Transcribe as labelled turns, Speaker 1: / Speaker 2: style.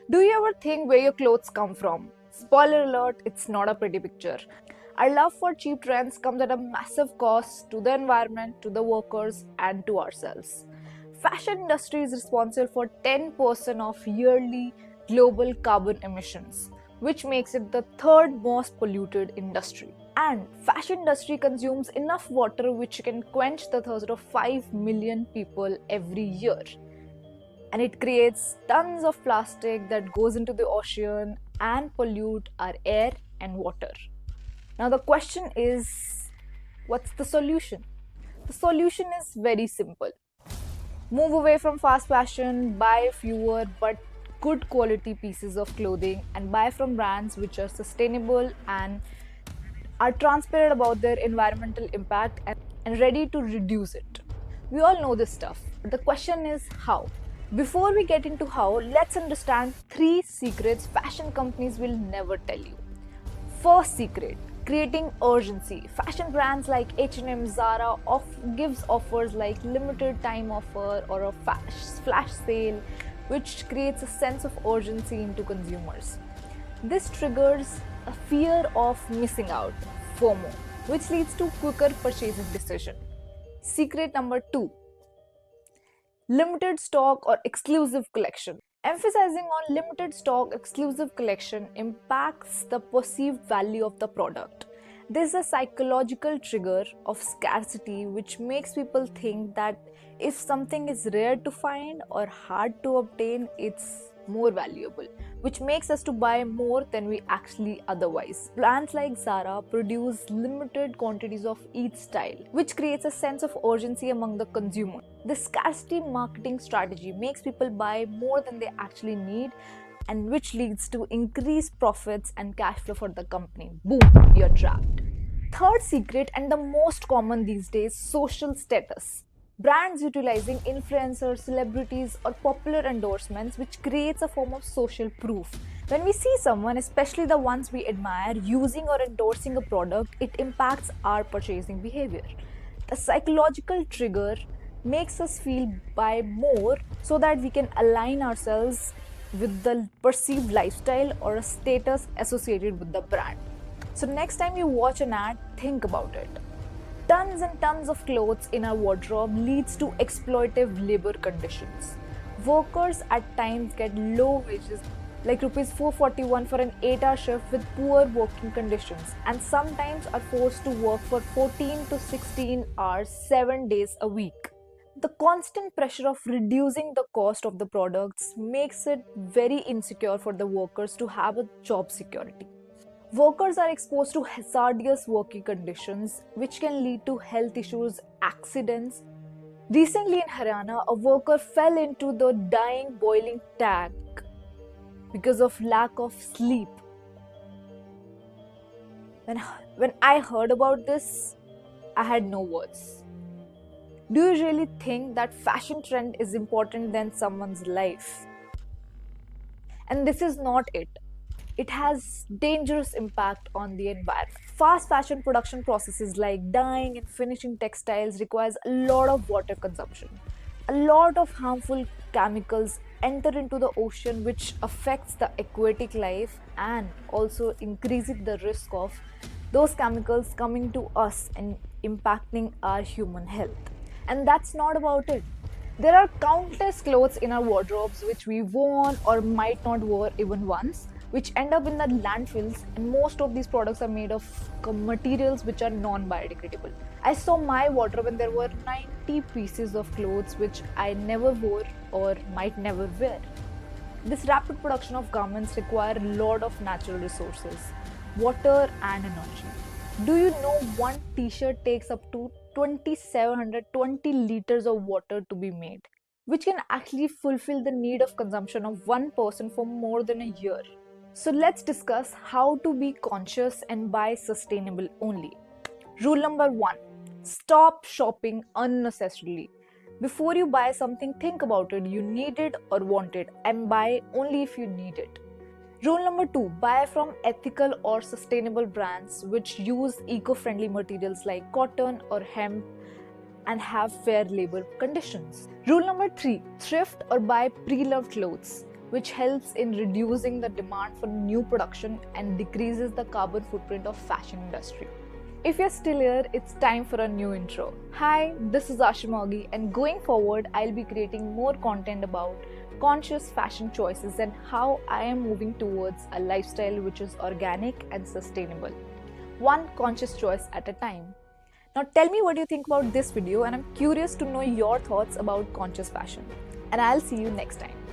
Speaker 1: Do you ever think where your clothes come from? Spoiler alert, it's not a pretty picture. Our love for cheap trends comes at a massive cost to the environment, to the workers, and to ourselves. Fashion industry is responsible for 10% of yearly global carbon emissions, which makes it the third most polluted industry. And fashion industry consumes enough water which can quench the thirst of 5 million people every year. And it creates tons of plastic that goes into the ocean and pollute our air and water. Now the question is, what's the solution? The solution is very simple. Move away from fast fashion, buy fewer but good quality pieces of clothing, and buy from brands which are sustainable and are transparent about their environmental impact and ready to reduce it. We all know this stuff, but the question is how. Before we get into how, let's understand 3 secrets fashion companies will never tell you. First secret, creating urgency. Fashion brands like H&M, Zara gives offers like limited time offer or a flash sale, which creates a sense of urgency into consumers. This triggers a fear of missing out, FOMO, which leads to quicker purchasing decision. Secret number 2, limited stock or exclusive collection. Emphasizing on limited stock exclusive collection impacts the perceived value of the product. This is a psychological trigger of scarcity which makes people think that if something is rare to find or hard to obtain, it's more valuable, which makes us to buy more than we actually otherwise. Brands like Zara produce limited quantities of each style, which creates a sense of urgency among the consumer. This scarcity marketing strategy makes people buy more than they actually need, and which leads to increased profits and cash flow for the company. Boom, you're trapped. Third secret, and the most common these days, social status. Brands utilizing influencers, celebrities, or popular endorsements, which creates a form of social proof. When we see someone, especially the ones we admire, using or endorsing a product, it impacts our purchasing behavior. The psychological trigger makes us feel buy more so that we can align ourselves with the perceived lifestyle or a status associated with the brand. So next time you watch an ad, think about it. Tons and tons of clothes in our wardrobe leads to exploitative labor conditions. Workers at times get low wages like rupees 441 for an 8-hour shift with poor working conditions, and sometimes are forced to work for 14 to 16 hours 7 days a week. The constant pressure of reducing the cost of the products makes it very insecure for the workers to have a job security. Workers are exposed to hazardous working conditions, which can lead to health issues, accidents. Recently in Haryana, a worker fell into the dying boiling tank because of lack of sleep. When I heard about this, I had no words. Do you really think that fashion trend is important than someone's life? And this is not it. It has dangerous impact on the environment. Fast fashion production processes like dyeing and finishing textiles requires a lot of water consumption. A lot of harmful chemicals enter into the ocean, which affects the aquatic life and also increases the risk of those chemicals coming to us and impacting our human health. And that's not about it. There are countless clothes in our wardrobes which we worn or might not wear even once, which end up in the landfills, and most of these products are made of materials which are non-biodegradable. I saw my wardrobe and there were 90 pieces of clothes which I never wore or might never wear. This rapid production of garments require a lot of natural resources, water and energy. Do you know one t-shirt takes up to 2720 liters of water to be made, which can actually fulfill the need of consumption of one person for more than a year. So let's discuss how to be conscious and buy sustainable only. Rule number 1. Stop shopping unnecessarily. Before you buy something, think about it. You need it or want it, and buy only if you need it. Rule number 2. Buy from ethical or sustainable brands which use eco-friendly materials like cotton or hemp and have fair labor conditions. Rule number 3. Thrift or buy pre-loved clothes. which helps in reducing the demand for new production and decreases the carbon footprint of fashion industry. If you're still here, it's time for a new intro. Hi, this is Ashimogi, and going forward, I'll be creating more content about conscious fashion choices and how I am moving towards a lifestyle which is organic and sustainable. One conscious choice at a time. Now tell me what you think about this video, and I'm curious to know your thoughts about conscious fashion. And I'll see you next time.